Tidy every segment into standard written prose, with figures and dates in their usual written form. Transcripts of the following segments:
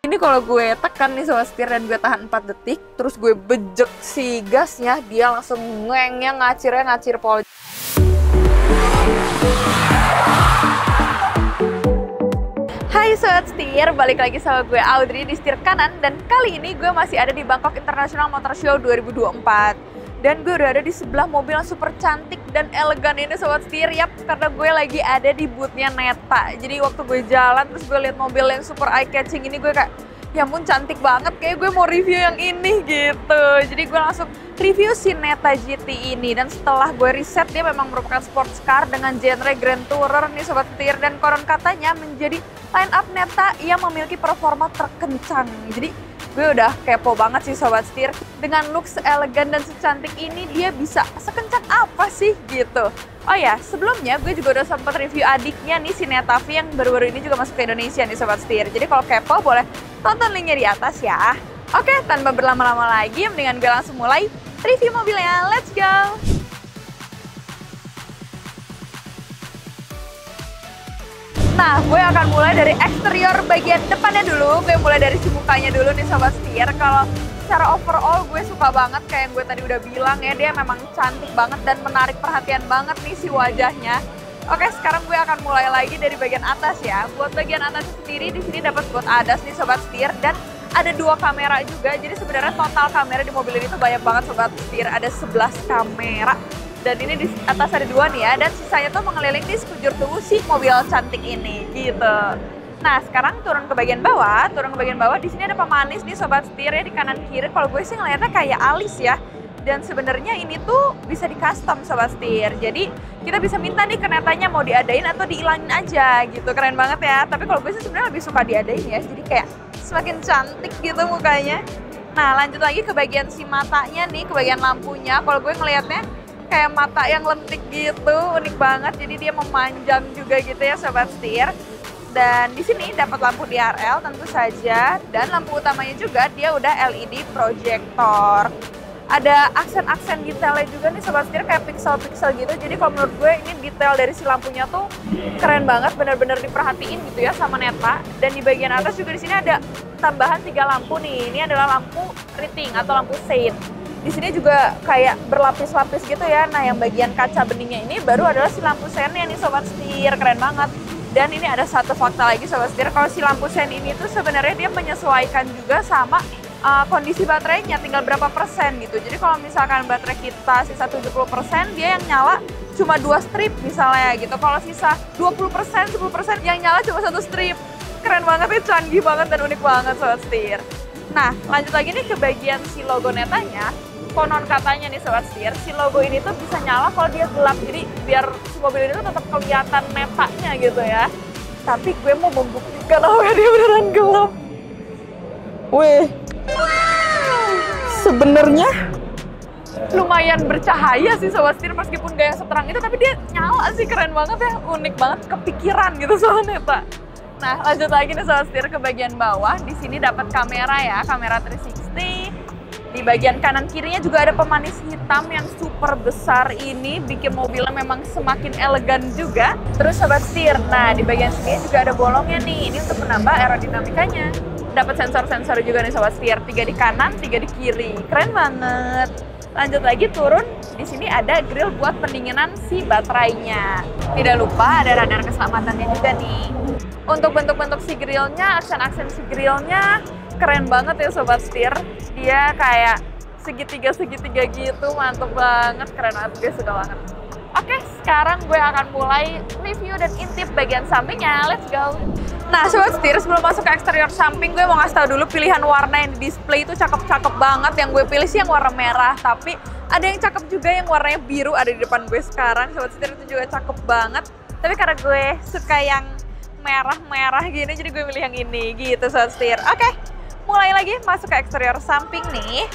Ini kalau gue tekan nih sobat setir dan gue tahan 4 detik, terus gue bejek si gasnya, dia langsung ngengnya ngacir pol. Hai sobat setir, balik lagi sama gue Audrey di setir kanan, dan kali ini gue masih ada di Bangkok International Motor Show 2024. Dan gue udah ada di sebelah mobil yang super cantik dan elegan ini sobat setir. Yap, karena gue lagi ada di boothnya Neta. Jadi waktu gue jalan terus gue lihat mobil yang super eye catching ini, gue kayak, ya ampun cantik banget, kayak gue mau review yang ini gitu. Jadi gue langsung review si Neta GT ini. Dan setelah gue riset, dia memang merupakan sports car dengan genre Grand Tourer nih sobat setir. Dan konon katanya menjadi line up Neta yang memiliki performa terkencang. Jadi gue udah kepo banget sih sobat setir. Dengan look elegan dan secantik ini, dia bisa sekencang apa sih gitu. Oh ya, sebelumnya gue juga udah sempat review adiknya nih, si Netavi yang baru-baru ini juga masuk ke Indonesia nih sobat setir. Jadi kalau kepo boleh tonton linknya di atas ya. Oke, tanpa berlama-lama lagi, mendingan gue langsung mulai review mobilnya. Let's go! Nah, gue akan mulai dari eksterior bagian depannya dulu. Gue mulai dari si mukanya dulu nih sobat setir. Kalau secara overall gue suka banget, kayak yang gue tadi udah bilang ya, dia memang cantik banget dan menarik perhatian banget nih si wajahnya. Oke, sekarang gue akan mulai lagi dari bagian atas ya. Buat bagian atas sendiri, di sini dapat buat ADAS nih sobat setir, dan ada 2 kamera juga. Jadi sebenarnya total kamera di mobil ini tuh banyak banget sobat setir. Ada 11 kamera. Dan ini di atas ada 2 nih ya, dan sisanya tuh mengelilingi di sekujur tubuh si mobil cantik ini gitu. Nah, sekarang turun ke bagian bawah. Di sini ada pemanis nih sobat setir ya, di kanan kiri. Kalau gue sih ngeliatnya kayak alis ya. Dan sebenarnya ini tuh bisa di custom sobat setir. Jadi kita bisa minta nih ke Netanya mau diadain atau dihilangin aja gitu. Keren banget ya. Tapi kalau gue sih sebenarnya lebih suka diadain ya. Jadi kayak semakin cantik gitu mukanya. Nah, lanjut lagi ke bagian si matanya nih, ke bagian lampunya. Kalau gue ngelihatnya kayak mata yang lentik gitu, unik banget. Jadi dia memanjang juga gitu ya sobat setir. Dan di sini dapat lampu DRL tentu saja, dan lampu utamanya juga dia udah LED projector. Ada aksen-aksen detailnya juga nih sobat setir, kayak pixel-pixel gitu. Jadi kalau menurut gue ini detail dari si lampunya tuh keren banget, bener-bener diperhatiin gitu ya sama Neta. Dan di bagian atas juga di sini ada tambahan 3 lampu nih. Ini adalah lampu riting atau lampu shade. Di sini juga kayak berlapis-lapis gitu ya. Nah, yang bagian kaca beningnya ini baru adalah si lampu sennya nih sobat setir, keren banget. Dan ini ada satu fakta lagi sobat setir, kalau si lampu sen ini tuh sebenarnya dia menyesuaikan juga sama kondisi baterainya, tinggal berapa persen gitu. Jadi kalau misalkan baterai kita sisa 70%, dia yang nyala cuma 2 strip misalnya gitu. Kalau sisa 20%, 10% yang nyala cuma 1 strip. Keren banget ya, canggih banget dan unik banget sobat setir. Nah, lanjut lagi nih ke bagian si logo Netanya. Konon katanya nih sobat setir, si logo ini tuh bisa nyala kalau dia gelap. Jadi biar si mobil ini tuh tetap kelihatan Netanya gitu ya. Tapi gue mau membuktikan bahwa dia beneran gelap. Weh, sebenarnya lumayan bercahaya sih sobat setir, meskipun gak yang seterang itu, tapi dia nyala sih, keren banget ya, unik banget, kepikiran gitu soal Neta. Nah, lanjut lagi nih sobat setir ke bagian bawah. Di sini dapat kamera ya, kamera 360. Di bagian kanan kirinya juga ada pemanis hitam yang super besar, ini bikin mobilnya memang semakin elegan juga. Terus sobat setir, nah di bagian sini juga ada bolongnya nih, ini untuk menambah aerodinamikanya. Dapat sensor-sensor juga nih sobat setir, 3 di kanan, 3 di kiri, keren banget. Lanjut lagi turun, di sini ada grill buat pendinginan si baterainya. Tidak lupa ada radar keselamatannya juga nih. Untuk bentuk-bentuk si grillnya, aksen-aksen si grillnya keren banget ya sobat setir. Dia kayak segitiga-segitiga gitu, mantep banget, keren banget, gue suka banget. Oke, sekarang gue akan mulai review dan intip bagian sampingnya, let's go. Nah sobat setir, sebelum masuk ke eksterior samping, gue mau ngasih tau dulu pilihan warna yang di display itu cakep-cakep banget. Yang gue pilih sih yang warna merah, tapi ada yang cakep juga yang warnanya biru, ada di depan gue sekarang. Sobat setir, itu juga cakep banget. Tapi karena gue suka yang merah-merah gini, jadi gue pilih yang ini gitu sobat setir. Oke, mulai lagi masuk ke eksterior samping nih.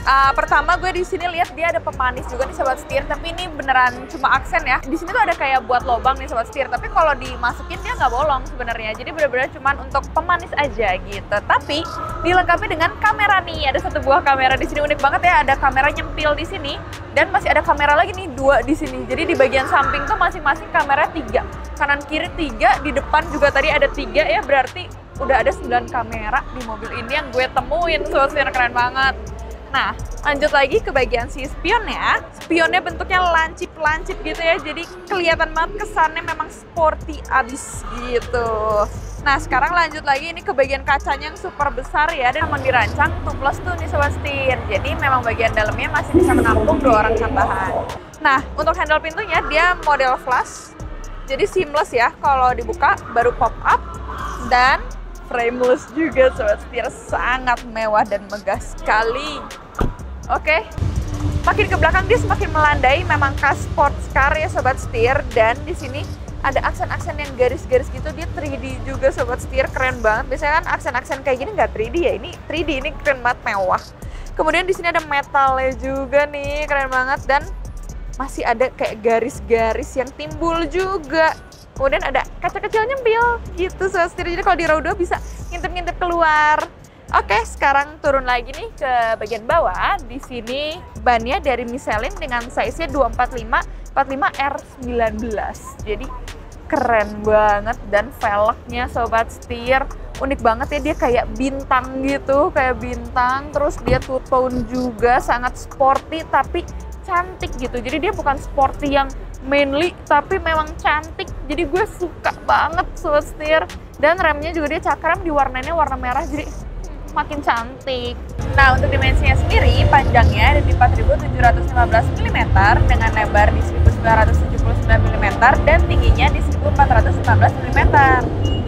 Pertama gue di sini lihat dia ada pemanis juga nih sobat setir, tapi ini beneran cuma aksen ya. Di sini tuh ada kayak buat lubang nih sobat setir, tapi kalau dimasukin dia nggak bolong sebenarnya. Jadi bener-bener cuma untuk pemanis aja gitu. Tapi dilengkapi dengan kamera nih. Ada 1 buah kamera di sini, unik banget ya. Ada kamera nyempil di sini dan masih ada kamera lagi nih 2 di sini. Jadi di bagian samping tuh masing-masing kamera 3. Kanan kiri 3, di depan juga tadi ada 3 ya, berarti udah ada 9 kamera di mobil ini yang gue temuin, Sobat Setir, keren banget. Nah, lanjut lagi ke bagian si spionnya. Spionnya bentuknya lancip-lancip gitu ya, jadi kelihatan banget kesannya memang sporty abis gitu. Nah, sekarang lanjut lagi ini ke bagian kacanya yang super besar ya, dan memang dirancang tubeless tuh nih Sobat Setir. Jadi memang bagian dalamnya masih bisa menampung 2 orang tambahan. Nah, untuk handle pintunya dia model flush, jadi seamless ya, kalau dibuka baru pop up, dan frameless juga Sobat Setir, sangat mewah dan megah sekali. Oke, makin ke belakang dia semakin melandai, memang khas sports car ya Sobat Setir, dan di sini ada aksen-aksen yang garis-garis gitu, dia 3D juga Sobat Setir, keren banget. Biasanya kan aksen-aksen kayak gini nggak 3D ya, ini 3D, ini keren banget, mewah. Kemudian di sini ada metalnya juga nih, keren banget, dan masih ada kayak garis-garis yang timbul juga. Kemudian ada kaca kecil nyempil gitu Sobat Setir, jadi kalau di row 2 bisa ngintip-ngintip keluar. Oke, sekarang turun lagi nih ke bagian bawah. Di sini bannya dari Michelin dengan size-nya 245 45R19. Jadi keren banget, dan velgnya Sobat Setir unik banget ya, dia kayak bintang gitu, kayak bintang. Terus dia two tone juga, sangat sporty tapi cantik gitu. Jadi dia bukan sporty yang manly, tapi memang cantik. Jadi gue suka banget Sobat Setir. Dan remnya juga dia cakram, diwarnainnya warna merah, jadi makin cantik. Nah, untuk dimensinya sendiri, panjangnya ada di 4715 mm dengan lebar di 1979 mm dan tingginya di 1415 mm.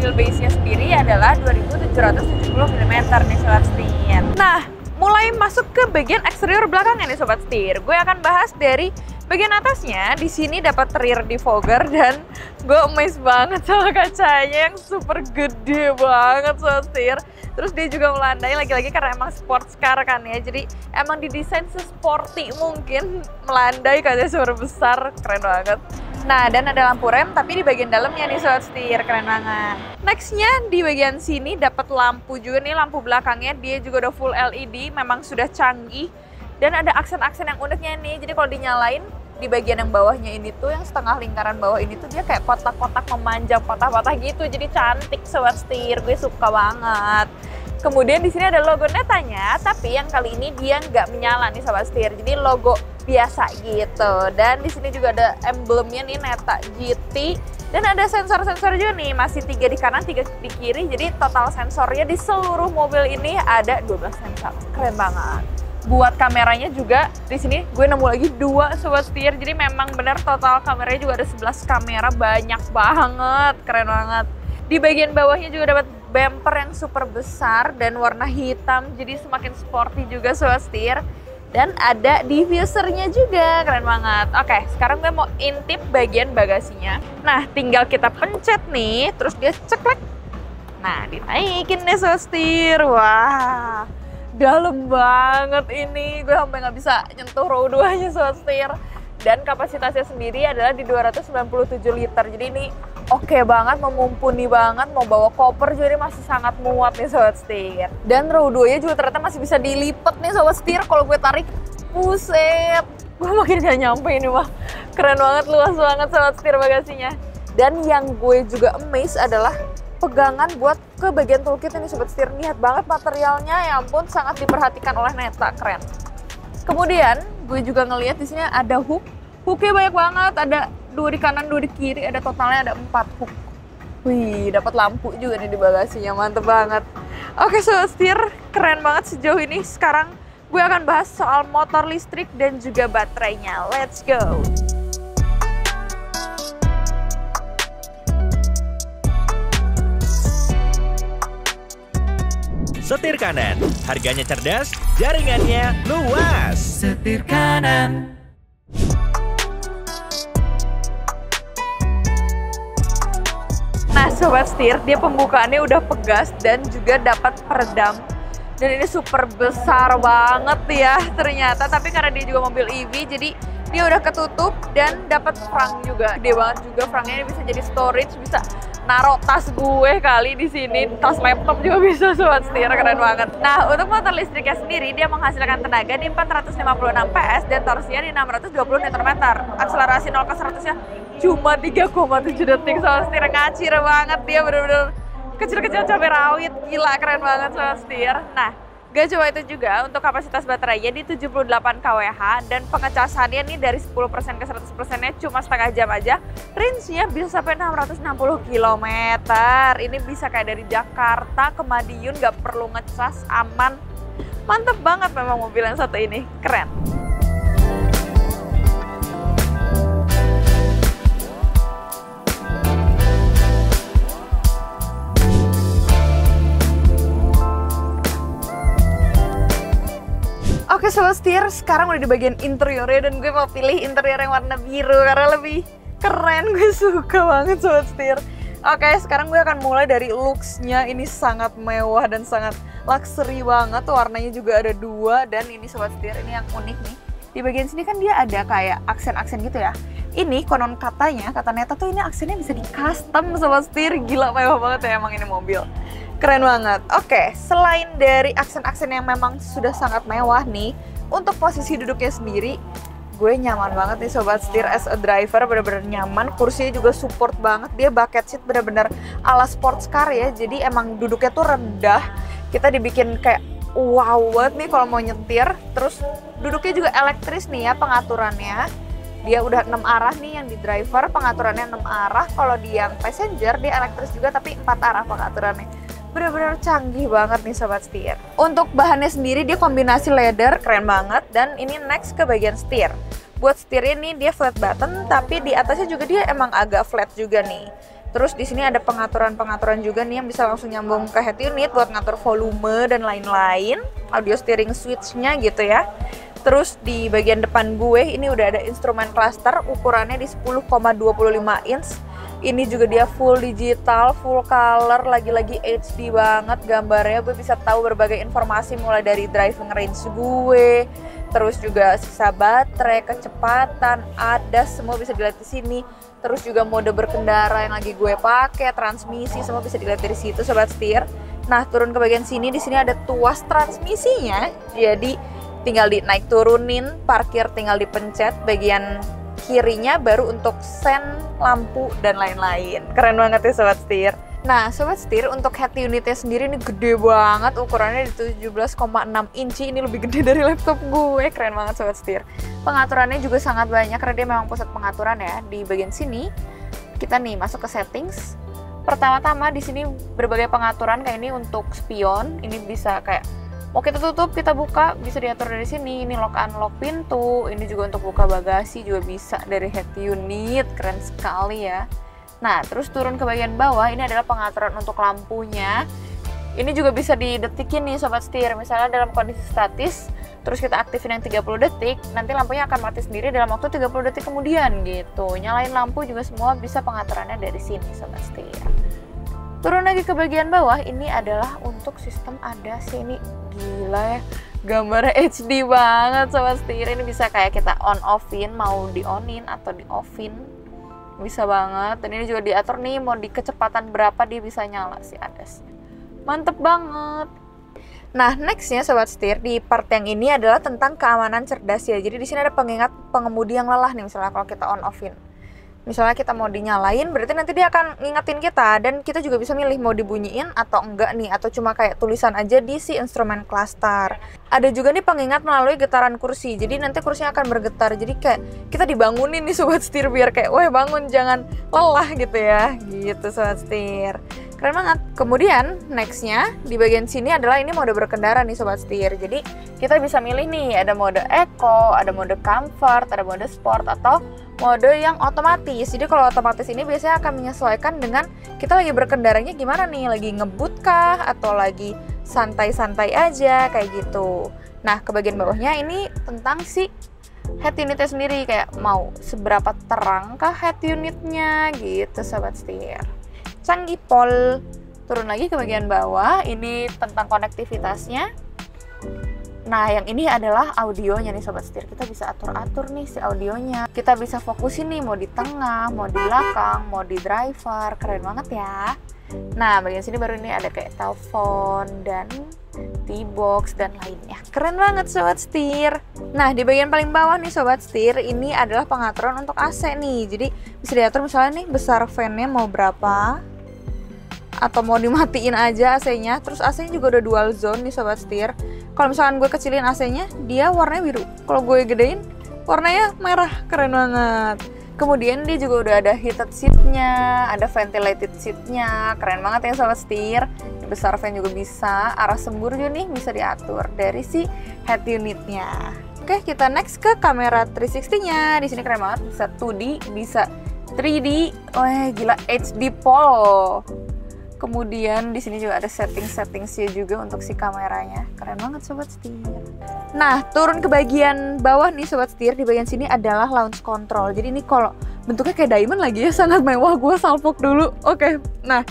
Wheelbase-nya sendiri adalah 2770 mm nih Sobat Setir. Nah, mulai masuk ke bagian eksterior belakangnya nih Sobat Setir. Gue akan bahas dari bagian atasnya. Di sini dapat rear defogger, dan gue amazed banget sama kacanya yang super gede banget Sobat Setir. Terus dia juga melandai lagi-lagi karena emang sports car kan ya. Jadi emang didesain sesporty mungkin, melandai kacanya super besar, keren banget. Nah, dan ada lampu rem tapi di bagian dalamnya nih Sobat Setir, keren banget. Nextnya di bagian sini dapat lampu juga nih, lampu belakangnya dia juga udah full LED, memang sudah canggih. Dan ada aksen-aksen yang uniknya nih, jadi kalau dinyalain di bagian yang bawahnya ini tuh, yang setengah lingkaran bawah ini tuh dia kayak kotak-kotak memanjang, patah-patah gitu, jadi cantik Sobat Setir, gue suka banget. Kemudian di sini ada logo Netanya, tapi yang kali ini dia nggak menyala nih Sobat Setir, jadi logo biasa gitu. Dan di sini juga ada emblemnya nih, Neta GT, dan ada sensor-sensor juga nih, masih 3 di kanan, 3 di kiri, jadi total sensornya di seluruh mobil ini ada 12 sensor, keren banget. Buat kameranya juga di sini gue nemu lagi 2 Sobat Setir, jadi memang benar total kameranya juga ada 11 kamera, banyak banget, keren banget. Di bagian bawahnya juga dapat bumper yang super besar dan warna hitam, jadi semakin sporty juga Sobat Setir. Dan ada diffusernya juga, keren banget. Oke, sekarang gue mau intip bagian bagasinya. Nah, tinggal kita pencet nih, terus dia ceklek. Nah, dinaikin deh Sobat Setir. Wah, dalam banget ini, gue sampai nggak bisa nyentuh row 2-nya Sobat Setir. Dan kapasitasnya sendiri adalah di 297 liter, jadi ini oke banget, mumpuni banget, mau bawa koper jadi masih sangat muat nih Sobat Setir. Dan row 2-nya juga ternyata masih bisa dilipat nih Sobat Setir, kalau gue tarik, buset, gue makin gak nyampe ini mah. Keren banget, luas banget Sobat Setir bagasinya. Dan yang gue juga amazed adalah pegangan buat ke bagian toolkit ini Sobat Setir. Lihat banget materialnya, ya ampun, sangat diperhatikan oleh Neta, keren. Kemudian gue juga ngelihat di sini ada hook. Hooknya banyak banget, ada 2 di kanan, 2 di kiri, ada totalnya ada 4 hook. Wih, dapat lampu juga nih di bagasinya, mantep banget. Oke Sobat Setir, keren banget sejauh ini. Sekarang gue akan bahas soal motor listrik dan juga baterainya. Let's go! Setir kanan, harganya cerdas, jaringannya luas. Setir kanan. Nah Sobat Setir, dia pembukaannya udah pegas dan juga dapat peredam. Dan ini super besar banget ya ternyata, tapi karena dia juga mobil EV, jadi dia udah ketutup dan dapat frang juga. Gede banget juga frangnya, ini bisa jadi storage, bisa naruh tas gue kali di sini, tas laptop juga bisa Sobat Setir, keren banget. Nah, untuk motor listriknya sendiri dia menghasilkan tenaga di 456 PS dan torsinya di 620 Nm. Akselerasi 0 ke 100-nya cuma 3,7 detik Sobat Setir, ngacir banget dia, bener-bener kecil-kecil cabai rawit, gila keren banget sobat setir. Nah, gak cuma itu juga, untuk kapasitas baterainya di 78 kWh dan pengecasannya nih dari 10% ke 100%-nya cuma setengah jam aja. Range-nya bisa sampai 660 km. Ini bisa kayak dari Jakarta ke Madiun, gak perlu ngecas, aman. Mantep banget memang mobil yang satu ini, keren. Oke sobat setir, sekarang udah di bagian interiornya dan gue mau pilih interior yang warna biru karena lebih keren, gue suka banget sobat setir. Oke, sekarang gue akan mulai dari looks-nya. Ini sangat mewah dan sangat luxury banget, warnanya juga ada dua. Dan ini sobat setir, ini yang unik nih. Di bagian sini kan dia ada kayak aksen-aksen gitu ya. Ini konon katanya, kata Neta tuh ini aksennya bisa di custom sobat setir. Gila mewah banget ya emang ini mobil. Keren banget. Oke, selain dari aksen-aksen yang memang sudah sangat mewah nih, untuk posisi duduknya sendiri, gue nyaman banget nih sobat setir as a driver, bener-bener nyaman. Kursinya juga support banget, dia bucket seat bener-bener ala sports car ya. Jadi emang duduknya tuh rendah, kita dibikin kayak wow banget nih kalau mau nyetir. Terus duduknya juga elektris nih ya pengaturannya. Dia udah 6 arah nih yang di driver, pengaturannya 6 arah. Kalau di yang passenger dia elektris juga tapi 4 arah pengaturannya. Bener-bener canggih banget nih sobat setir. Untuk bahannya sendiri dia kombinasi leather, keren banget. Dan ini next ke bagian setir. Buat setirnya nih dia flat button, tapi di atasnya juga dia emang agak flat juga nih. Terus di sini ada pengaturan-pengaturan juga nih yang bisa langsung nyambung ke head unit buat ngatur volume dan lain-lain. Audio steering switch-nya gitu ya. Terus di bagian depan gue ini udah ada instrumen cluster, ukurannya di 10,25 inch. Ini juga dia full digital, full color, lagi-lagi HD banget gambarnya. Gue bisa tahu berbagai informasi mulai dari driving range gue, terus juga sisa baterai, kecepatan, ADAS, semua bisa dilihat di sini. Terus juga mode berkendara yang lagi gue pakai, transmisi, semua bisa dilihat dari situ sobat setir. Nah, turun ke bagian sini, di sini ada tuas transmisinya. Jadi tinggal di naik turunin, parkir tinggal dipencet, bagian kirinya baru untuk sen, lampu, dan lain-lain. Keren banget ya sobat setir. Nah sobat setir, untuk head unitnya sendiri ini gede banget, ukurannya di 17,6 inci. Ini lebih gede dari laptop gue, keren banget sobat setir. Pengaturannya juga sangat banyak karena dia memang pusat pengaturan ya. Di bagian sini kita nih masuk ke settings. Pertama-tama di sini berbagai pengaturan kayak ini untuk spion. Ini bisa kayak mau kita tutup, kita buka, bisa diatur dari sini. Ini lock unlock pintu, ini juga untuk buka bagasi juga bisa dari head unit, keren sekali ya. Nah, terus turun ke bagian bawah, ini adalah pengaturan untuk lampunya. Ini juga bisa didetikin nih sobat setir, misalnya dalam kondisi statis, terus kita aktifin yang 30 detik, nanti lampunya akan mati sendiri dalam waktu 30 detik kemudian gitu. Nyalain lampu juga semua bisa pengaturannya dari sini sobat setir. Turun lagi ke bagian bawah, ini adalah untuk sistem ADAS. Ini gila ya, gambarnya HD banget sobat setir. Ini bisa kayak kita on-offin, mau di-onin atau di-offin, bisa banget. Dan ini juga diatur nih, mau di kecepatan berapa dia bisa nyala si ADAS-nya. Mantep banget. Nah, nextnya sobat setir, di part yang ini adalah tentang keamanan cerdas ya. Jadi di sini ada pengingat pengemudi yang lelah nih, misalnya kalau kita on-offin. Misalnya kita mau dinyalain, berarti nanti dia akan ngingetin kita. Dan kita juga bisa milih mau dibunyiin atau enggak nih, atau cuma kayak tulisan aja di si instrumen cluster. Ada juga nih pengingat melalui getaran kursi, jadi nanti kursinya akan bergetar. Jadi kayak kita dibangunin nih sobat setir, biar kayak weh bangun, jangan lelah gitu ya. Gitu sobat setir, keren banget. Kemudian nextnya di bagian sini adalah ini mode berkendara nih sobat setir. Jadi kita bisa milih nih, ada mode eco, ada mode comfort, ada mode sport, atau mode yang otomatis. Jadi kalau otomatis ini biasanya akan menyesuaikan dengan kita lagi berkendaranya gimana nih, lagi ngebut kah atau lagi santai-santai aja kayak gitu. Nah, ke bagian bawahnya ini tentang si head unitnya sendiri, kayak mau seberapa terang kah head unitnya gitu sobat setir. Canggih pol. Turun lagi ke bagian bawah, ini tentang konektivitasnya. Nah, yang ini adalah audionya nih sobat setir. Kita bisa atur-atur nih si audionya. Kita bisa fokusin nih mau di tengah, mau di belakang, mau di driver. Keren banget ya. Nah, bagian sini baru ini ada kayak telepon dan T-box dan lainnya. Keren banget sobat setir. Nah, di bagian paling bawah nih sobat setir, ini adalah pengaturan untuk AC nih. Jadi bisa diatur misalnya nih besar fan-nya mau berapa, atau mau dimatiin aja AC-nya. Terus AC-nya juga udah dual zone nih sobat setir. Kalau misalkan gue kecilin AC-nya, dia warnanya biru. Kalau gue gedein, warnanya merah. Keren banget. Kemudian dia juga udah ada heated seat-nya, ada ventilated seat-nya. Keren banget ya sobat setir. Besar fan juga bisa, arah sembur juga nih bisa diatur dari si head unit-nya. Oke, kita next ke kamera 360-nya. Di sini keren banget, bisa 2D, bisa 3D. Wah, gila HD pol. Kemudian di sini juga ada setting-settingsnya juga untuk si kameranya. Keren banget sobat setir. Nah, turun ke bagian bawah nih sobat setir. Di bagian sini adalah launch control. Jadi ini kalau bentuknya kayak diamond lagi ya, sangat mewah. Gue salpok dulu. Oke. Nah,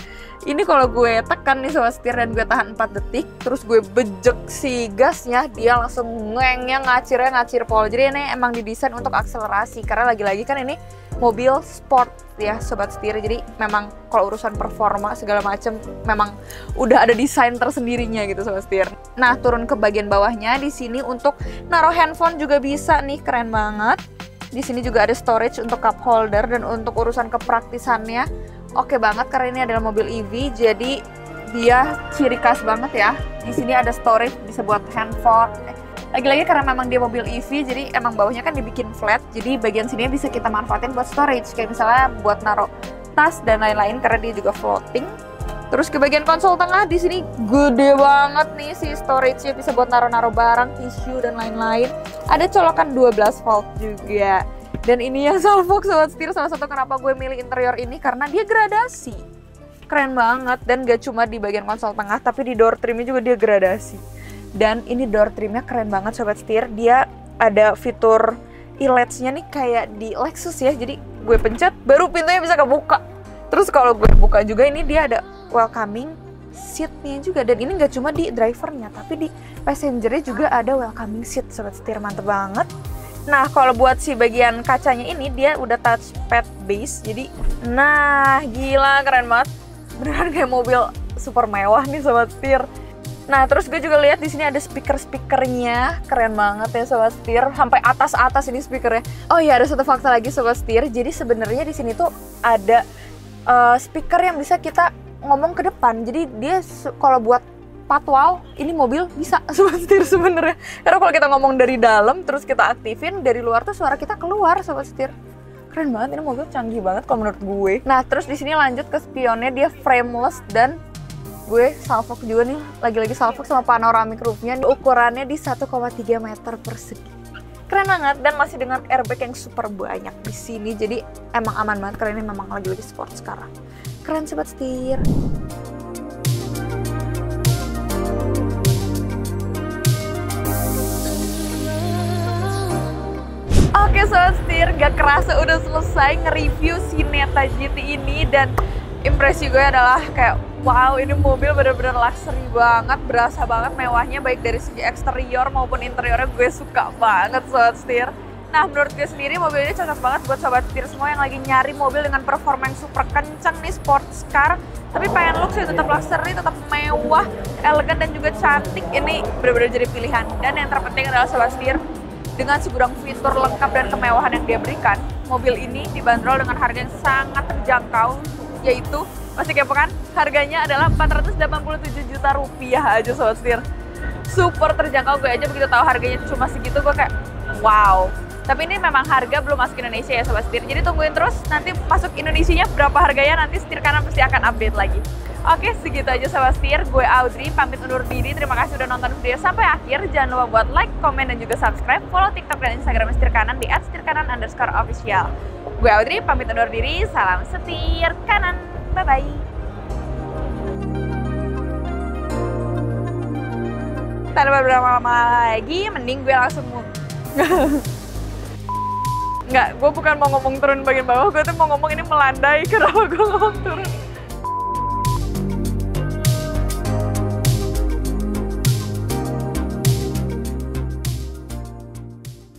ini kalau gue tekan nih sobat setir dan gue tahan 4 detik, terus gue bejek si gasnya, dia langsung ngengnya ngacir pol. Jadi ini emang didesain untuk akselerasi karena lagi-lagi kan ini mobil sport ya sobat setir. Jadi memang kalau urusan performa segala macam memang udah ada desain tersendirinya gitu sobat setir. Nah, turun ke bagian bawahnya di sini untuk naruh handphone juga bisa nih, keren banget. Di sini juga ada storage untuk cup holder dan untuk urusan kepraktisannya oke banget karena ini adalah mobil EV, jadi dia ciri khas banget ya. Di sini ada storage bisa buat handphone. Lagi-lagi karena memang dia mobil EV, jadi emang bawahnya kan dibikin flat, jadi bagian sini bisa kita manfaatin buat storage, kayak misalnya buat naruh tas dan lain-lain karena dia juga floating. Terus ke bagian konsol tengah, di sini gede banget nih si storage-nya, bisa buat naruh-naruh barang, tisu dan lain-lain. Ada colokan 12 volt juga. Dan ini yang salfok sobat setir, salah satu kenapa gue milih interior ini karena dia gradasi. Keren banget, dan gak cuma di bagian konsol tengah, tapi di door trimnya juga dia gradasi. Dan ini door trimnya keren banget sobat setir, dia ada fitur e-latch-nya nih kayak di Lexus ya, jadi gue pencet baru pintunya bisa kebuka. Terus kalau gue buka juga ini dia ada welcoming seat-nya juga, dan ini gak cuma di drivernya, tapi di passenger-nya juga ada welcoming seat sobat setir, mantep banget. Nah, kalau buat si bagian kacanya ini dia udah touchpad base, jadi nah gila keren banget, beneran kayak mobil super mewah nih sobat setir. Nah, terus gue juga lihat di sini ada speakernya, keren banget ya sobat setir, sampai atas ini speakernya. Oh iya, ada satu fakta lagi sobat setir, jadi sebenarnya di sini tuh ada speaker yang bisa kita ngomong ke depan, jadi dia kalau buat patwal, ini mobil bisa sobat setir sebenarnya. Karena kalau kita ngomong dari dalam, terus kita aktifin, dari luar tuh suara kita keluar sobat setir. Keren banget, ini mobil canggih banget kalau menurut gue. Nah, terus di sini lanjut ke spionnya, dia frameless dan gue salfok juga nih, lagi-lagi salfok sama panoramic roofnya. Ukurannya di 1,3 meter persegi. Keren banget, dan masih dengan airbag yang super banyak di sini. Jadi emang aman banget karena ini memang lagi-lagi sport sekarang. Keren sobat setir. Oke sobat setir, gak kerasa udah selesai nge-review si Neta GT ini, dan impresi gue adalah kayak wow, ini mobil bener-bener luxury banget, berasa banget mewahnya baik dari segi eksterior maupun interiornya. Gue suka banget sobat setir. Nah, menurut gue sendiri mobil ini cocok banget buat sobat setir semua yang lagi nyari mobil dengan performa yang super kencang nih, sports car, tapi pengen look sih tetap luxury, tetap mewah, elegan dan juga cantik. Ini bener-bener jadi pilihan. Dan yang terpenting adalah sobat setir, dengan segudang fitur lengkap dan kemewahan yang dia berikan, mobil ini dibanderol dengan harga yang sangat terjangkau, yaitu, masih kepo kan? Harganya adalah 487 juta rupiah aja sobat setir. Super terjangkau, gue aja begitu tahu harganya cuma segitu gue kayak wow. Tapi ini memang harga belum masuk Indonesia ya sobat setir, jadi tungguin terus nanti masuk Indonesianya berapa harganya, nanti Setir Kanan pasti akan update lagi. Oke, segitu aja sobat setir, gue Audrey pamit undur diri. Terima kasih udah nonton video sampai akhir. Jangan lupa buat like, komen, dan juga subscribe. Follow TikTok dan Instagram Setir Kanan di @setirkanan_official. Gue Audrey pamit undur diri. Salam setir kanan. Bye-bye. Tanpa berlama-lama lagi, mending gue langsung Nggak, gue bukan mau ngomong turun bagian bawah, gue tuh mau ngomong ini melandai. Kenapa gue ngomong turun?